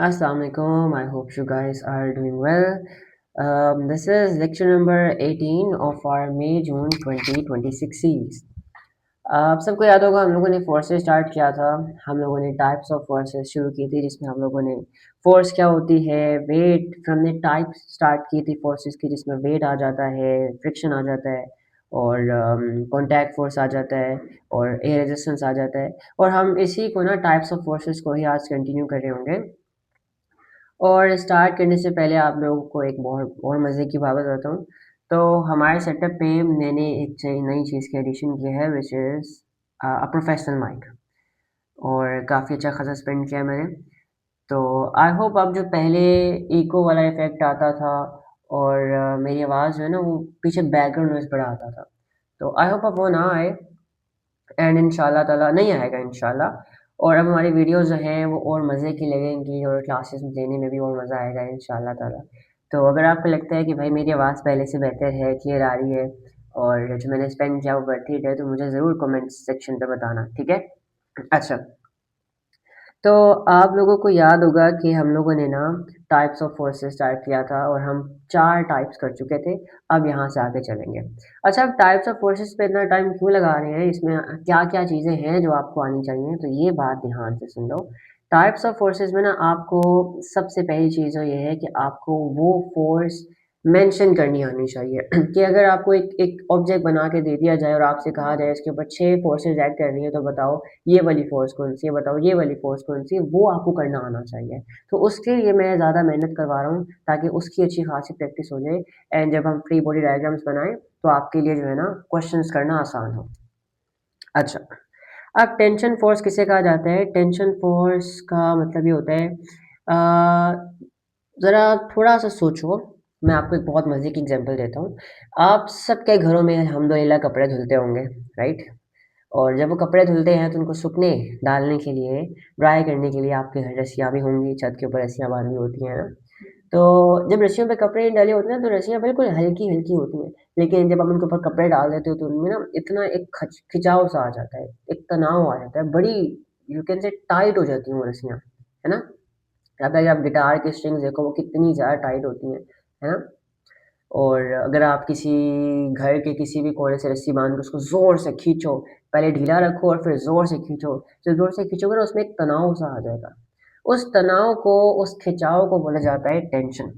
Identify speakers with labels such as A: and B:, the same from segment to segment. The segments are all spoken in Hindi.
A: Assalamu alaikum. I hope you guys are doing well. This is lecture number 18 of our May-June 2026 series. आप सबको याद होगा हम लोगों ने फोर्सेस स्टार्ट किया था। हम लोगों ने टाइप्स ऑफ फोर्सेस शुरू की थी, जिसमें हम लोगों ने फोर्स क्या होती है, वेट, हमने टाइप स्टार्ट की थी फोर्सेस की, जिसमें वेट आ जाता है, फ्रिक्शन आ जाता है, और कॉन्टैक्ट फोर्स आ जाता है, और एयर रेजिस्टेंस आ जाता है। और हम इसी को ना टाइप्स ऑफ फोर्सेस को ही आज कंटिन्यू कर रहे होंगे। और स्टार्ट करने से पहले आप लोगों को एक बहुत और मज़े की बात बताता हूँ। तो हमारे सेटअप पे मैंने एक नई चीज़ की एडिशन की है, which is a professional mic, और काफ़ी अच्छा खासा स्पेंड किया मैंने। तो आई होप अब जो पहले इको वाला इफ़ेक्ट आता था और मेरी आवाज़ जो है ना वो पीछे बैकग्राउंड नॉइज़ बड़ा आता था, तो आई होप अब वो ना आए, एंड इंशाल्लाह ताला नहीं आएगा इंशाल्लाह। और अब हमारी वीडियोस जो हैं वो और मज़े की लगेंगी और क्लासेस लेने में भी और मज़ा आएगा इंशाल्लाह ताला। तो अगर आपको लगता है कि भाई मेरी आवाज़ पहले से बेहतर है, क्लियर आ रही है, और जो मैंने स्पेंड किया वो वर्थ इट है, तो मुझे ज़रूर कमेंट सेक्शन पे बताना, ठीक है? अच्छा, तो आप लोगों को याद होगा कि हम लोगों ने ना टाइप्स ऑफ फोर्सेस स्टार्ट किया था और हम 4 टाइप्स कर चुके थे। अब यहाँ से आगे चलेंगे। अच्छा, अब टाइप्स ऑफ फोर्सेस पे इतना टाइम क्यों लगा रहे हैं? इसमें क्या-क्या चीज़ें हैं जो आपको आनी चाहिए? तो ये बात ध्यान से सुन लो। टाइप्स ऑफ फोर्सेस में ना आपको सबसे पहली चीज़ तो ये है कि आपको वो फोर्स मेंशन करनी आनी चाहिए कि अगर आपको एक एक ऑब्जेक्ट बना के दे दिया जाए और आपसे कहा जाए इसके ऊपर 6 फोर्सेस ऐड करनी है, तो बताओ ये वाली फ़ोर्स कौन-सी है, बताओ ये वाली फ़ोर्स कौन-सी है, वो आपको करना आना चाहिए। तो उसके लिए मैं ज़्यादा मेहनत करवा रहा हूँ, ताकि उसकी अच्छी खासी प्रैक्टिस हो जाए, एंड जब हम फ्री बॉडी डायग्राम्स बनाएँ, तो आपके लिए जो है ना क्वेश्चंस करना आसान हो। अच्छा, अब टेंशन फ़ोर्स किसे कहा जाता है? टेंशन फ़ोर्स का मतलब ये होता है, ज़रा थोड़ा-सा सोचो, मैं आपको एक बहुत मज़े की एग्ज़ाम्पल देता हूँ। आप सबके घरों में अल्हम्दुलिल्लाह कपड़े धुलते होंगे, राइट? और जब वो कपड़े धुलते हैं तो उनको सूखने डालने के लिए, ड्राई करने के लिए आपके घर रस्सियाँ भी होंगी, छत के ऊपर रस्सियाँ बाँधी होती हैं ना। तो जब रस्सियों पे कपड़े डाले होते हैं ना, तो रस्सियाँ बिल्कुल हल्की-हल्की होती हैं। लेकिन जब आप उनके ऊपर कपड़े डाल देते हो तो उनमें ना इतना एक खिंचाव सा आ जाता है, एक तनाव आ जाता है, बड़ी यू कैन से टाइट हो जाती हैं वो रस्सियाँ, है ना? या फिर आप गिटार की स्ट्रिंग्स देखो वो कितनी ज़्यादा टाइट होती हैं, है ना? और अगर आप किसी घर के किसी भी कोने से रस्सी बाँध के उसको ज़ोर से खींचो, पहले ढीला रखो और फिर ज़ोर से खींचो, जब ज़ोर से खींचोगे ना उसमें एक तनाव सा आ जाएगा। उस तनाव को, उस खिंचाव को बोला जाता है टेंशन।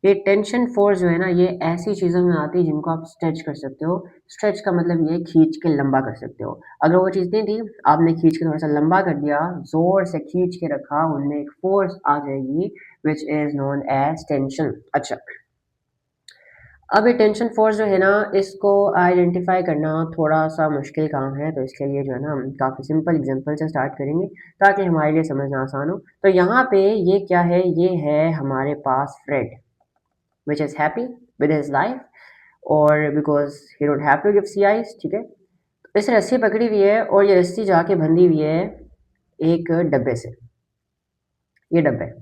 A: ये टेंशन फ़ोर्स जो है ना, ये ऐसी चीज़ों में आती है जिनको आप स्ट्रेच कर सकते हो। स्ट्रेच का मतलब ये है खींच के लंबा कर सकते हो। अगर वो चीज़ नहीं थी, आपने खींच के थोड़ा-सा लंबा कर दिया, ज़ोर से खींच के रखा, उनमें एक फ़ोर्स आ जाएगी which is known as tension. अच्छा, अब ये टेंशन फ़ोर्स जो है ना, इसको आइडेंटिफ़ाई करना थोड़ा-सा मुश्किल काम है, तो इसके लिए जो है ना हम काफ़ी सिंपल एग्ज़ाम्पल से स्टार्ट करेंगे, ताकि हमारे लिए समझना आसान हो। तो यहाँ पे ये क्या है? ये है हमारे पास Fred, which is happy with his life, और because he don't have to give सीआईज़, ठीक है? तो इसने रस्सी पकड़ी हुई है और ये रस्सी जाके बंधी हुई है एक डब्बे से, ये डब्बा है।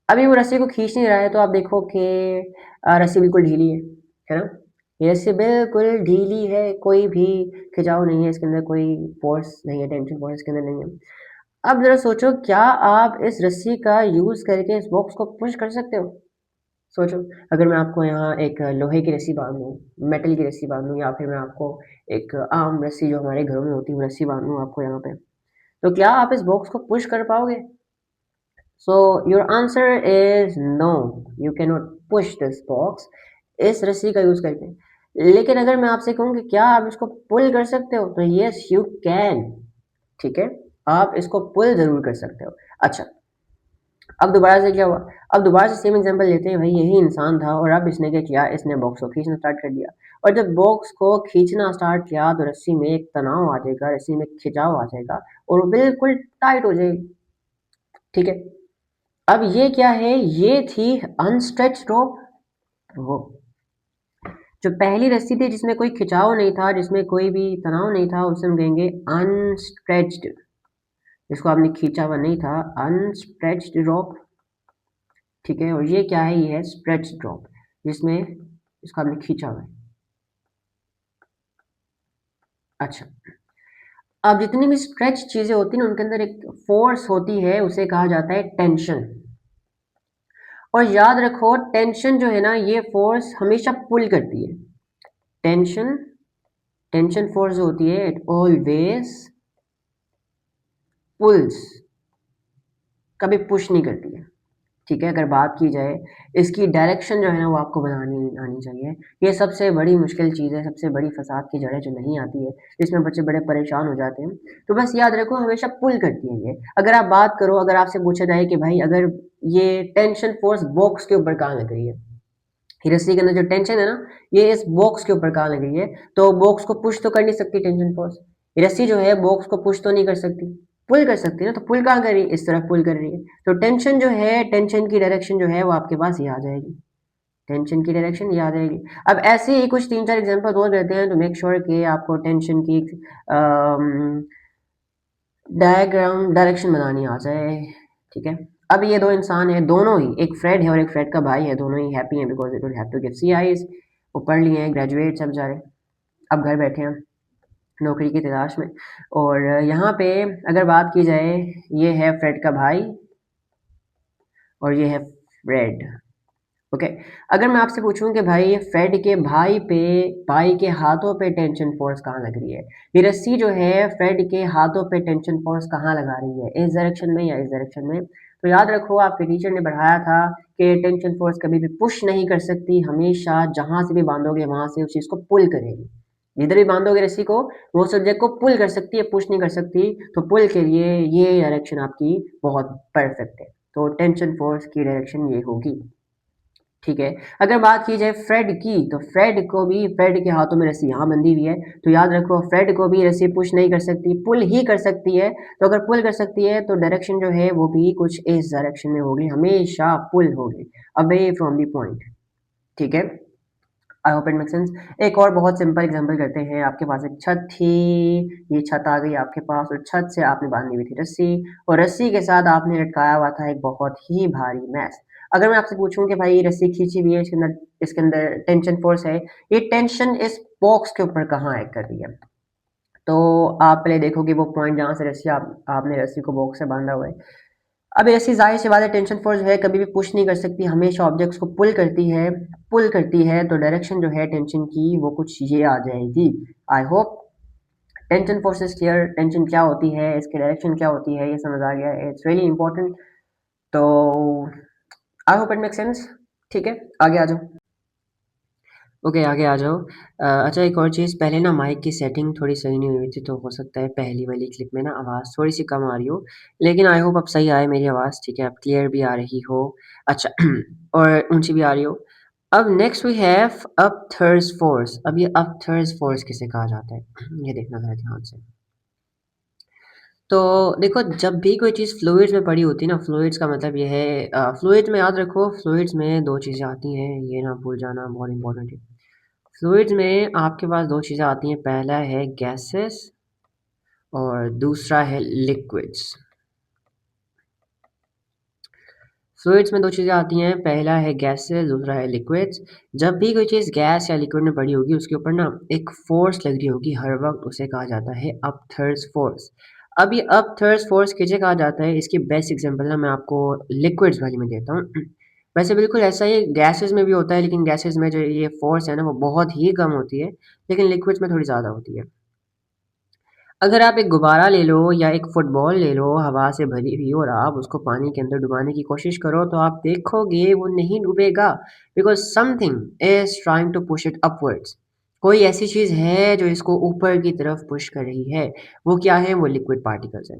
A: अभी वो रस्सी को खींच नहीं रहा है, तो आप देखो कि रस्सी बिल्कुल ढीली है ना? ये रस्सी बिल्कुल ढीली है, कोई भी खिंचाव नहीं है इसके अंदर, कोई फ़ोर्स नहीं है, टेंशन फ़ोर्स इसके अंदर नहीं है। अब ज़रा सोचो, क्या आप इस रस्सी का यूज़ करके इस बॉक्स को पुश कर सकते हो? सोचो, अगर मैं आपको यहाँ एक लोहे की रस्सी बाँध दूँ, मेटल की रस्सी बाँध दूँ, या फिर मैं आपको एक आम रस्सी जो हमारे घरों में होती है, वो रस्सी बाँध दूँ आपको यहाँ पे, तो क्या आप इस बॉक्स को पुश कर पाओगे? So your answer is no, you cannot push this box इस रस्सी का यूज़ करके। लेकिन अगर मैं आपसे कहूँ कि क्या आप इसको पुल कर सकते हो? तो यस यू कैन, ठीक है? आप इसको पुल ज़रूर कर सकते हो। अच्छा, अब दोबारा से क्या हुआ? अब दोबारा से सेम एग्ज़ाम्पल लेते हैं, भाई यही इंसान था और अब इसने क्या किया? इसने बॉक्स को खींचना स्टार्ट कर दिया, और जब बॉक्स को खींचना स्टार्ट किया तो रस्सी में एक तनाव आ जाएगा, रस्सी में खिंचाव आ जाएगा और वो बिल्कुल टाइट हो जाएगी, ठीक है? अब ये क्या है? ये थी अनस्ट्रेच्ड रोप। वो जो पहली रस्सी थी जिसमें कोई खिंचाव नहीं था, जिसमें कोई भी तनाव नहीं था, उसे हम कहेंगे अनस्ट्रेच्ड। जिसको आपने खींचा हुआ नहीं था, अनस्ट्रेच्ड रोप, ठीक है? और ये क्या है? ये है स्ट्रेच्ड रोप, जिसमें इसको आपने खींचा हुआ है। अच्छा, अब जितनी भी स्ट्रेच चीज़ें होती हैं ना, उनके अंदर एक फ़ोर्स होती है, उसे कहा जाता है टेंशन। और याद रखो टेंशन जो है ना ये फोर्स हमेशा पुल करती है। टेंशन टेंशन फोर्स जो होती है इट ऑलवेज पुल्स, कभी पुश नहीं करती है। ठीक है, अगर बात की जाए इसकी डायरेक्शन जो है ना वो आपको बनानी आनी चाहिए। ये सबसे बड़ी मुश्किल चीज़ है, सबसे बड़ी फसाद की जड़ें जो नहीं आती है, इसमें बच्चे बड़े परेशान हो जाते हैं। तो बस याद रखो हमेशा पुल करती है ये। अगर आप बात करो, अगर आपसे पूछा जाए कि भाई अगर ये टेंशन फोर्स बॉक्स के ऊपर कहाँ लग रही है, ये रस्सी के अंदर जो टेंशन है ना ये इस बॉक्स के ऊपर कहाँ लग रही है, तो बॉक्स को पुश तो कर नहीं सकती टेंशन फोर्स। ये रस्सी जो है बॉक्स को पुश तो नहीं कर सकती, पुल कर सकती है ना। तो पुल कहाँ कर रही है, इस तरफ पुल कर रही है। तो टेंशन जो है, टेंशन की डायरेक्शन जो है वो आपके पास ये आ जाएगी, टेंशन की डायरेक्शन ये आ जाएगी। अब ऐसे ही कुछ 3-4 एग्जांपल और देते हैं तो मेक श्योर कि आपको टेंशन की डायग्राम डायरेक्शन बनानी आ जाए। ठीक है, अब ये दो इंसान हैं, दोनों ही, एक फ्रेड है और एक फ्रेड का भाई है, दोनों ही हैप्पी हैं because they don't have to give सीआईज। वो पढ़ लिए हैं, ग्रेजुएट सब जा रहे, अब घर बैठे हैं नौकरी की तलाश में। और यहाँ पे अगर बात की जाए, ये है फ्रेड का भाई और ये है फ्रेड। ओके, अगर मैं आपसे पूछूं कि भाई फ्रेड के भाई के हाथों पे टेंशन फोर्स कहाँ लग रही है, ये रस्सी जो है फ्रेड के हाथों पे टेंशन फोर्स कहाँ लगा रही है, इस डायरेक्शन में या इस डायरेक्शन में। तो याद रखो आपके टीचर ने बढ़ाया था कि टेंशन फोर्स कभी भी पुश नहीं कर सकती, हमेशा जहां से भी बांधोगे वहां से उस चीज को पुल करेगी। जिधर भी बांधोगे रस्सी को वो सब्जेक्ट को पुल कर सकती है, पुश नहीं कर सकती। तो पुल के लिए ये डायरेक्शन आपकी बहुत परफेक्ट है, तो टेंशन फोर्स की डायरेक्शन ये होगी। ठीक है, अगर बात की जाए फ्रेड की, तो फ्रेड के हाथों में रस्सी यहाँ बंधी हुई है, तो याद रखो फ्रेड को भी रस्सी पुश नहीं कर सकती, पुल ही कर सकती है। तो अगर पुल कर सकती है तो डायरेक्शन जो है वो भी कुछ इस डायरेक्शन में होगी, हमेशा पुल होगी, अवे फ्रॉम दी पॉइंट। ठीक है, I hope it make sense. एक और बहुत सिंपल एग्जांपल करते हैं। आपके पास एक छत थी, ये छत आ गई आपके पास और छत से आपने बांधी हुई थी रस्सी, और रस्सी के साथ आपने लटकाया हुआ था एक बहुत ही भारी मैस। अगर मैं आपसे पूछूं कि भाई रस्सी खींची हुई है, इसके अंदर टेंशन फोर्स है, ये टेंशन इस बॉक्स के ऊपर कहाँ एक्ट कर रही है, तो आप पहले देखोगे वो पॉइंट जहाँ से आपने रस्सी को बॉक्स से बांधा हुआ है। अब ऐसी जाहिर सी बात है टेंशन फोर्स जो है कभी भी पुश नहीं कर सकती, हमेशा ऑब्जेक्ट्स को पुल करती है। तो डायरेक्शन जो है टेंशन की वो कुछ ये आ जाएगी। I hope tension force is clear, tension क्या होती है, इसकी डायरेक्शन क्या होती है, ये समझ आ गया, इट्स रियली इंपॉर्टेंट। तो I hope it make sense. ठीक है, आगे आ जाओ। ओके, आगे आ जाओ। अच्छा, एक और चीज़, पहले ना माइक की सेटिंग थोड़ी सही नहीं हुई थी, तो हो सकता है पहली वाली क्लिप में ना आवाज़ थोड़ी सी कम आ रही हो, लेकिन आई होप अब सही आए मेरी आवाज़। ठीक है, अब क्लियर भी आ रही हो। अच्छा और ऊंची भी आ रही हो। अब नेक्स्ट वी हैव अपथर्स फोर्स। अब ये अपथर्स फोर्स किसे कहा जाता है, ये देखना ज़रा ध्यान से। तो देखो, जब भी कोई चीज़ फ्लूइड्स में पड़ी होती है ना, फ्लूइड्स का मतलब ये है, फ्लूइड्स में याद रखो, फ्लूइड्स में दो चीज़ें आती हैं, ये ना भूल जाना, बहुत इंपॉर्टेंट है। फ्लूइड्स में आपके पास दो चीज़ें आती हैं, पहला है गैसेस और दूसरा है लिक्विड्स। फ्लूइड्स में दो चीज़ें आती हैं, पहला है गैसेस, दूसरा है लिक्विड्स। जब भी कोई चीज़ गैस या लिक्विड में पड़ी होगी उसके ऊपर ना एक फोर्स लग रही होगी हर वक्त, उसे कहा जाता है अपथर्स फोर्स। अब ये अपथर्स फोर्स किसे कहा जाता है, इसकी बेस्ट एग्जांपल ना मैं आपको लिक्विड्स वाली में देता हूँ। वैसे बिल्कुल ऐसा ही गैसेस में भी होता है, लेकिन गैसेस में जो ये फोर्स है ना वो बहुत ही कम होती है, लेकिन लिक्विड्स में थोड़ी ज़्यादा होती है। अगर आप एक गुब्बारा ले लो या एक फुटबॉल ले लो हवा से भरी हुई, और आप उसको पानी के अंदर डुबाने की कोशिश करो, तो आप देखोगे वो नहीं डूबेगा, because something is trying to push it upwards. कोई ऐसी चीज़ है जो इसको ऊपर की तरफ पुश कर रही है। वो क्या है, वो लिक्विड पार्टिकल्स है।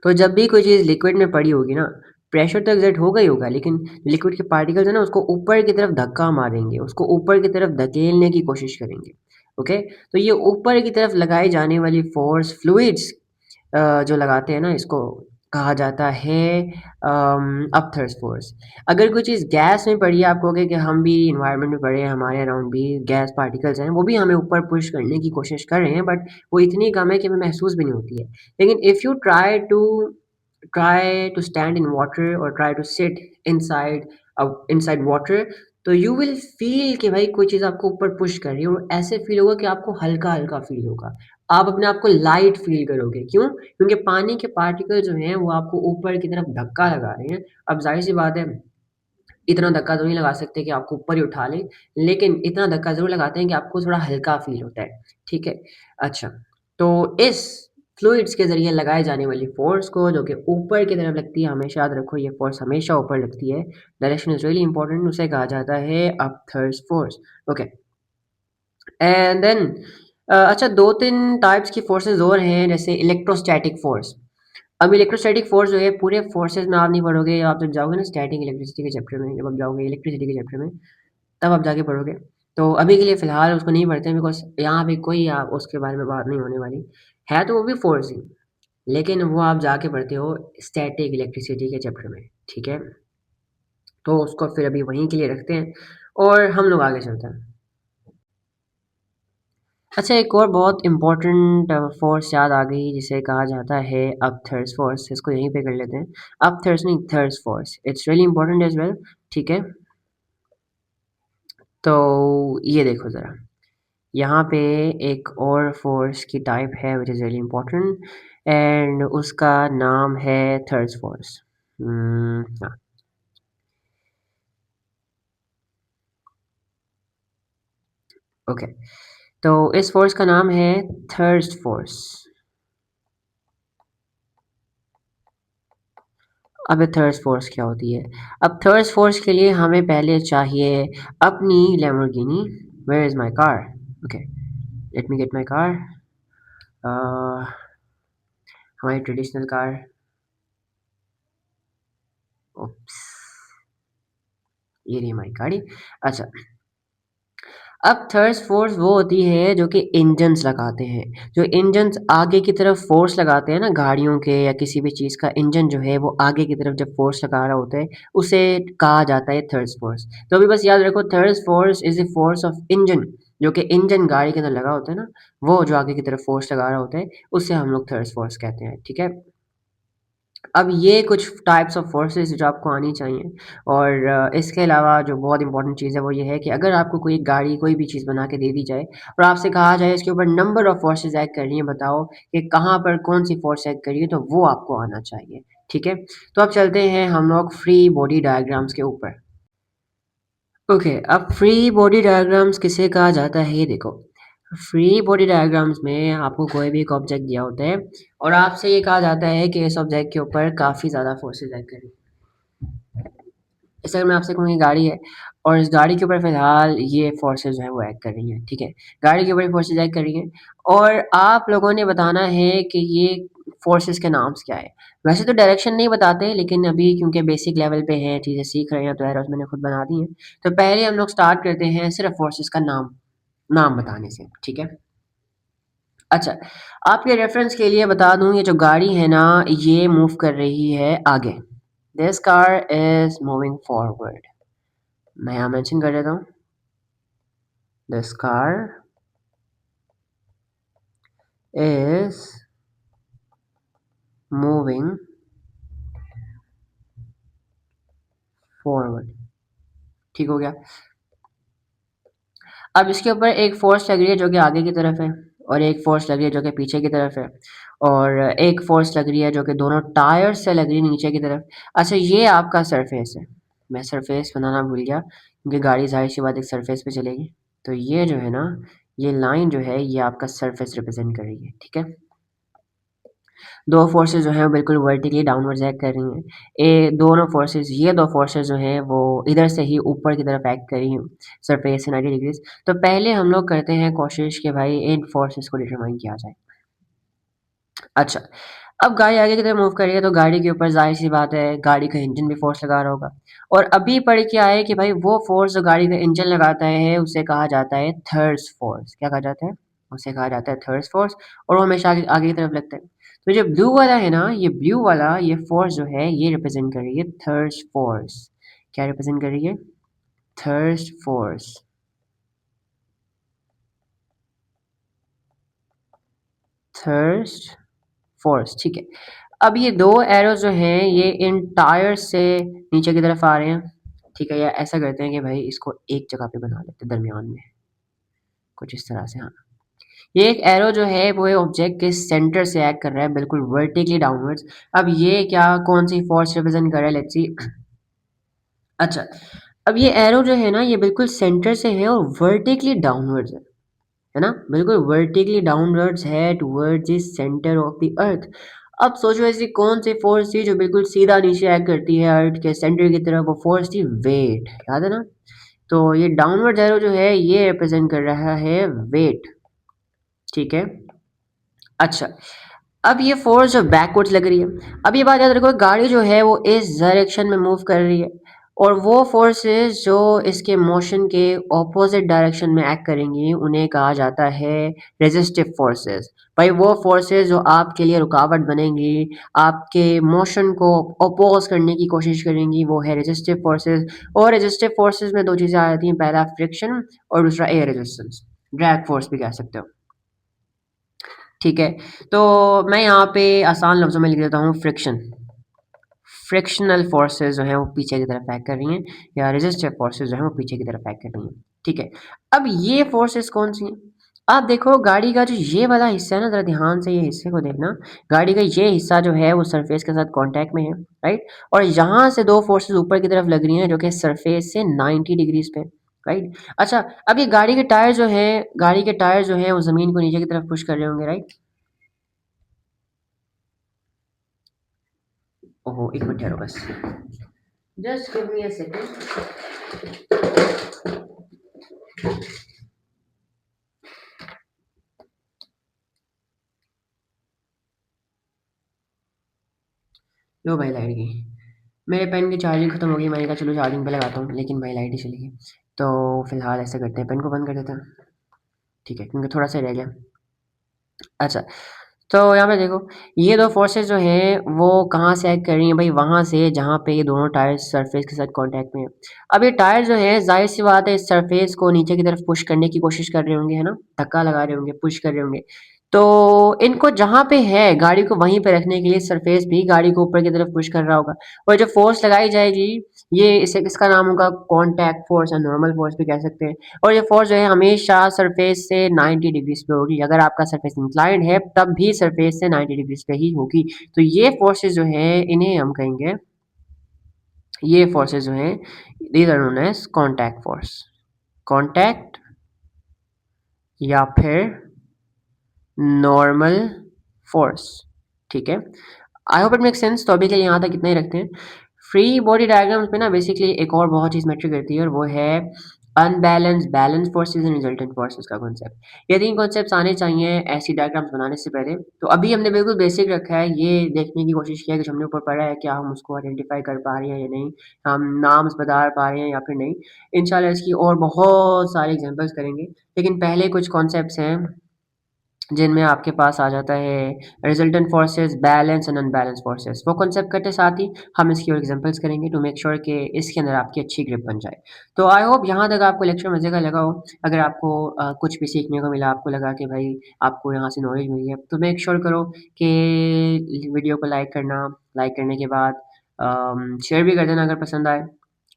A: तो जब भी कोई चीज़ लिक्विड में पड़ी होगी ना, प्रेशर तो एग्जर्ट होगा ही होगा, लेकिन लिक्विड के पार्टिकल्स है ना उसको ऊपर की तरफ धक्का मारेंगे, उसको ऊपर की तरफ धकेलने की कोशिश करेंगे। ओके, तो ये ऊपर की तरफ लगाई जाने वाली फोर्स फ्लूइड्स जो लगाते हैं ना, इसको कहा जाता है अपथर्स फोर्स। अगर कोई चीज़ गैस में पड़ी है, आप कहोगे कि हम भी इन्वायरमेंट में पड़े हैं, हमारे अराउंड भी गैस पार्टिकल्स हैं, वो भी हमें ऊपर पुश करने की कोशिश कर रहे हैं, बट वो इतनी कम है कि हमें महसूस भी नहीं होती है। लेकिन if you try to stand in water or try to sit inside water, तो यू विल फील कि भाई कोई चीज़ आपको ऊपर पुश कर रही है, और ऐसे फील होगा कि आपको हल्का हल्का फील होगा। आप अपने आप को लाइट फील करोगे, क्यों, क्योंकि पानी के पार्टिकल जो हैं वो आपको ऊपर की तरफ धक्का लगा रहे हैं। अब जाहिर सी बात है इतना धक्का तो नहीं लगा सकते कि आपको ऊपर ही उठा लें, लेकिन इतना धक्का ज़रूर लगाते हैं कि आपको थोड़ा हल्का फ़ील होता है, ठीक है? अच्छा, तो इस फ्लूइड्स के ज़रिए लगाए जाने वाली फ़ोर्स को जो कि ऊपर की तरफ लगती है, हमेशा याद रखो ये फ़ोर्स हमेशा ऊपर लगती है, डायरेक्शन इज़ रियली इम्पोर्टेंट, उसे कहा जाता है अपथर्स फ़ोर्स, ओके। एंड देन अच्छा 2-3 टाइप्स की फ़ोर्सेस और हैं, जैसे इलेक्ट्रोस्टैटिक फ़ोर्स। अब इलेक्ट्रोस्टैटिक फ़ोर्स जो है पूरे फ़ोर्सेस में आप नहीं पढ़ोगे, आप जब जाओगे ना स्टैटिक इलेक्ट्रिसिटी के चैप्टर में, जब आप जाओगे इलेक्ट्रिसिटी के चैप्टर में, तब आप जाके पढ़ोगे। तो अभी के लिए फ़िलहाल उसको नहीं पढ़ते हैं, बिकॉज़ यहाँ पे कोई आप उसके बारे में बात नहीं होने वाली। है तो वो भी फ़ोर्स ही, लेकिन वो आप जाके पढ़ते हो स्टैटिक इलेक्ट्रिसिटी के चैप्टर में, ठीक है? तो उसको फिर अभी वहीं के लिए रखते हैं और हम लोग आगे चलते हैं। अच्छा, एक और बहुत इम्पोर्टेंट फ़ोर्स याद आ गई जिसे कहा जाता है अपथर्स फ़ोर्स, इसको यहीं पे कर लेते हैं। अपथर्स नहीं, thrust force, it's really important as well, ठीक है? तो ये देखो ज़रा, यहाँ पे एक और फ़ोर्स की टाइप है which is really important and उसका नाम है थर्स फ़ोर्स। हाँ, ओके। तो इस फ़ोर्स का नाम है थर्स्ट फ़ोर्स। अब ये थर्स्ट फ़ोर्स क्या होती है? अब थर्स्ट फ़ोर्स के लिए हमें पहले चाहिए अपनी Lamborghini. Where is my car? Okay, let me get my car. हमारी ट्रेडिशनल कार। ओप्स, ये रही हमारी गाड़ी। अच्छा, अब थर्स्ट फ़ोर्स वो होती है जो कि इंजन्स लगाते हैं। जो इंजन्स आगे की तरफ फ़ोर्स लगाते हैं ना गाड़ियों के या किसी भी चीज़ का इंजन जो है वो आगे की तरफ जब फ़ोर्स लगा रहा होता है, उसे कहा जाता है थर्स्ट फ़ोर्स। तो अभी बस याद रखो thrust force is the force of engine, जो कि इंजन गाड़ी के अंदर लगा होता है ना, वो जो आगे की तरफ फ़ोर्स लगा रहा होता है, उसे हम लोग थर्स्ट फ़ोर्स कहते हैं, ठीक है? अब ये कुछ टाइप्स ऑफ फोर्सेस जो आपको आनी चाहिए और इसके अलावा जो बहुत इंपॉर्टेंट चीज़ है वो ये है कि अगर आपको कोई गाड़ी कोई भी चीज़ बना के दे दी जाए और आपसे कहा जाए इसके ऊपर नंबर ऑफ फोर्सेस एक्ट कर रही हैं, बताओ कि कहाँ पर कौन सी फोर्स एक्ट कर रही है, तो वो आपको आना चाहिए, ठीक है? तो अब चलते हैं हम लोग फ्री बॉडी डायग्राम्स के ऊपर। ओके, अब फ्री बॉडी डायग्राम्स किसे कहा जाता है ये देखो। फ्री बॉडी डायग्राम्स में आपको कोई भी एक ऑब्जेक्ट दिया होता है और आपसे ये कहा जाता है कि इस ऑब्जेक्ट के ऊपर काफ़ी ज़्यादा फोर्सेस एक्ट करें। जैसे अगर मैं आपसे कहूँ ये गाड़ी है और इस गाड़ी के ऊपर फ़िलहाल ये फोर्सेस जो हैं वो एक्ट कर रही हैं, ठीक है? गाड़ी के ऊपर फोर्सेस एक्ट कर रही हैं और आप लोगों ने बताना है कि ये फोर्सेस के नाम्स क्या है। वैसे तो डायरेक्शन नहीं बताते, लेकिन अभी क्योंकि बेसिक लेवल पे हैं, चीज़ें सीख रहे हैं, तो एरोज़ मैंने खुद बना दी हैं। तो पहले हम लोग स्टार्ट करते हैं सिर्फ़ फोर्सेस का नाम नाम बताने से, ठीक है? अच्छा, आपके रेफ़रेंस के लिए बता दूँ, ये जो गाड़ी है ना, ये मूव कर रही है आगे। This car is moving forward. मैं यहाँ मेंशन कर देता हूँ, this car is moving forward, ठीक हो गया। अब इसके ऊपर एक फोर्स लग रही है जो कि आगे की तरफ है और एक फोर्स लग रही है जो कि पीछे की तरफ है और एक फोर्स लग रही है जो कि दोनों टायर से लग रही है नीचे की तरफ। अच्छा, ये आपका सरफेस है। मैं सरफेस बनाना भूल गया क्योंकि गाड़ी जाहिर सी बात एक सरफेस पे चलेगी। तो ये जो है ना, ये लाइन जो है ये आपका सरफेस रिप्रेजेंट कर रही है, ठीक है? दो फोर्सेस जो हैं वो बिल्कुल वर्टिकली डाउनवर्ड्स एक्ट कर रही हैं। ये दो फोर्सेस जो हैं वो इधर से ही ऊपर की तरफ एक्ट कर रही हैं, सरफेस से 90 डिग्रीज। तो पहले हम लोग करते हैं कोशिश कि भाई इन फोर्सेस को डिटरमाइन किया जाए। अच्छा, अब गाड़ी आगे की तरफ मूव कर रही है तो गाड़ी के ऊपर ज़ाहिर-सी बात है गाड़ी का इंजन भी फ़ोर्स लगा रहा होगा और अभी पढ़ के आए कि भाई वो फ़ोर्स जो गाड़ी का इंजन लगाता है उसे कहा जाता है थर्स्ट फ़ोर्स। क्या कहा जाता है? उसे कहा जाता है थर्स्ट फ़ोर्स और वो हमेशा आगे आगे की तरफ लगता है। तो जो ब्लू वाला है ना, ये ब्लू वाला ये फ़ोर्स जो है ये रिप्रेज़ेंट कर रही है थर्स्ट फ़ोर्स। क्या रिप्रेज़ेंट कर रही है? Thirst force. थर्स्ट फ़ोर्स, ठीक है। अब ये 2 एरो जो हैं ये इन टायर्स से नीचे की तरफ आ रहे हैं, ठीक है? या ऐसा करते हैं कि भाई इसको एक जगह पे बना लेते हैं दरमियान में, कुछ इस तरह से, हाँ। ये एक एरो जो है वो ऑब्जेक्ट के सेंटर से एक्ट कर रहा है बिल्कुल वर्टिकली डाउनवर्ड्स। अब ये क्या कौन सी फोर्स रिप्रेजेंट कर रहा है, लेट्स सी। अच्छा, अब ये एरो जो है ना ये बिल्कुल सेंटर से है और वर्टिकली डाउनवर्ड्स है ना? बिल्कुल वर्टिकली डाउनवर्ड्स है towards the centre of the earth. अब सोचो ऐसी कौन सी फोर्स थी जो बिल्कुल सीधा नीचे एक्ट करती है अर्थ के सेंटर की तरफ, वो फोर्स थी वेट, याद है ना? तो ये डाउनवर्ड एरो जो है ये रिप्रेजेंट कर रहा है वेट, ठीक है? अच्छा, अब ये फोर्स जो बैकवर्ड्स लग रही है, अब ये बात याद रखो गाड़ी जो है वो इस डायरेक्शन में मूव कर रही है और वो फोर्सेस जो इसके मोशन के ऑपोजिट डायरेक्शन में एक्ट करेंगी उन्हें कहा जाता है रेजिस्टिव फोर्सेस। भाई वो फोर्सेस जो आपके लिए रुकावट बनेंगी, आपके मोशन को अपोज करने की कोशिश करेंगी, वो है रेजिस्टिव फोर्सेस। और रेजिस्टिव फोर्सेस में दो चीज़ें आ जाती हैं, पहला फ्रिक्शन और दूसरा एयर रेजिस्टेंस, ड्रैग फोर्स भी कह सकते हो, ठीक है? तो मैं यहाँ पे आसान लफ्ज़ों में लिख देता हूँ फ्रिक्शन। फ्रिक्शनल फोर्सेस जो हैं वो पीछे की तरफ एक्ट कर रही हैं या रेजिस्टिव फोर्सेस जो हैं वो पीछे की तरफ एक्ट कर रही हैं, ठीक है? अब ये फोर्सेस कौन सी हैं? आप देखो गाड़ी का जो ये वाला हिस्सा है ना, ज़रा ध्यान से ये हिस्से को देखना। गाड़ी का ये हिस्सा जो है वो सरफेस के साथ कांटेक्ट में है, राइट? और यहाँ से दो फोर्सेस ऊपर की तरफ लग रही हैं जो कि सरफेस से 90 डिग्रीज पे, राइट? अच्छा, अब ये गाड़ी के टायर जो हैं वो ज़मीन को नीचे की तरफ पुश कर रहे होंगे, राइट? ओहो, एक मिनट ठहरो बस, just give me a second. लो भाई लाइट गई। मेरे पेन की चार्जिंग खत्म हो गई, मैंने कहा चलो चार्जिंग पे लगाता हूँ, लेकिन भाई लाइट ही चली गई। तो फिलहाल ऐसा करते हैं, पेन को बंद कर देते हैं, ठीक है, क्योंकि थोड़ा सा रह गया। अच्छा, तो यहाँ पे देखो ये दो फोर्सेस जो हैं वो कहाँ से एक्ट कर रही हैं भाई, वहाँ से जहाँ पे ये दोनों टायर सरफेस के साथ कांटेक्ट में है। अब ये टायर जो है जाहिर सी बात है इस सरफेस को नीचे की तरफ पुश करने की कोशिश कर रहे होंगे, है ना? धक्का लगा रहे होंगे, पुश कर रहे होंगे। तो इनको जहाँ पे है गाड़ी को वहीं पे रखने के लिए सरफेस भी गाड़ी को ऊपर की तरफ पुश कर रहा होगा। और जो फोर्स लगाई जाएगी ये इसे इसका नाम होगा कॉन्टैक्ट फोर्स या नॉर्मल फोर्स भी कह सकते हैं। और ये फोर्स जो है हमेशा सरफेस से 90 डिग्रीज पे होगी, अगर आपका सरफेस इंक्लाइंड है तब भी सरफेस से 90 डिग्रीज पे ही होगी। तो ये फोर्सेस जो है इन्हें हम कहेंगे, ये फोर्सेस जो हैं these are known as contact force, contact या फिर नॉर्मल फोर्स, ठीक है? I hope it make sense. तो अभी के लिए यहाँ तक इतना ही रखते हैं। फ्री बॉडी डायग्राम्स में ना बेसिकली एक और बहुत चीज़ मैटर करती है और वो है unbalance, balance forces and resultant forces का कॉन्सेप्ट। ये तीन कॉन्सेप्ट्स आने चाहिए ऐसी डायग्राम्स बनाने से पहले। तो अभी हमने बिल्कुल बेसिक रखा है, ये देखने की कोशिश किया कि जो हमने ऊपर पढ़ा है क्या हम उसको आइडेंटिफाई कर पा रहे हैं या नहीं, हम नाम्स बता पा रहे हैं या फिर नहीं। इंशाल्लाह इसकी और बहुत सारे एग्जांपल्स करेंगे, लेकिन पहले कुछ कॉन्सेप्ट्स हैं जिनमें आपके पास आ जाता है resultant forces, balance and unbalance forces. वो कॉन्सेप्ट करते साथ ही हम इसकी और एग्जांपल्स करेंगे टू मेक श्योर कि इसके अंदर आपकी अच्छी ग्रिप बन जाए। तो आई होप यहाँ तक आपको लेक्चर मजे का लगा हो। अगर आपको कुछ भी सीखने को मिला, आपको लगा कि भाई आपको यहाँ से नॉलेज मिली है, तो मेक श्योर करो कि वीडियो को लाइक करना, लाइक करने के बाद शेयर भी कर देना अगर पसंद आए,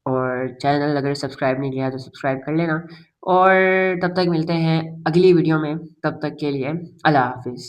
A: और चैनल अगर सब्सक्राइब नहीं किया तो सब्सक्राइब कर लेना। और तब तक मिलते हैं अगली वीडियो में, तब तक के लिए अल्लाह हाफिज़।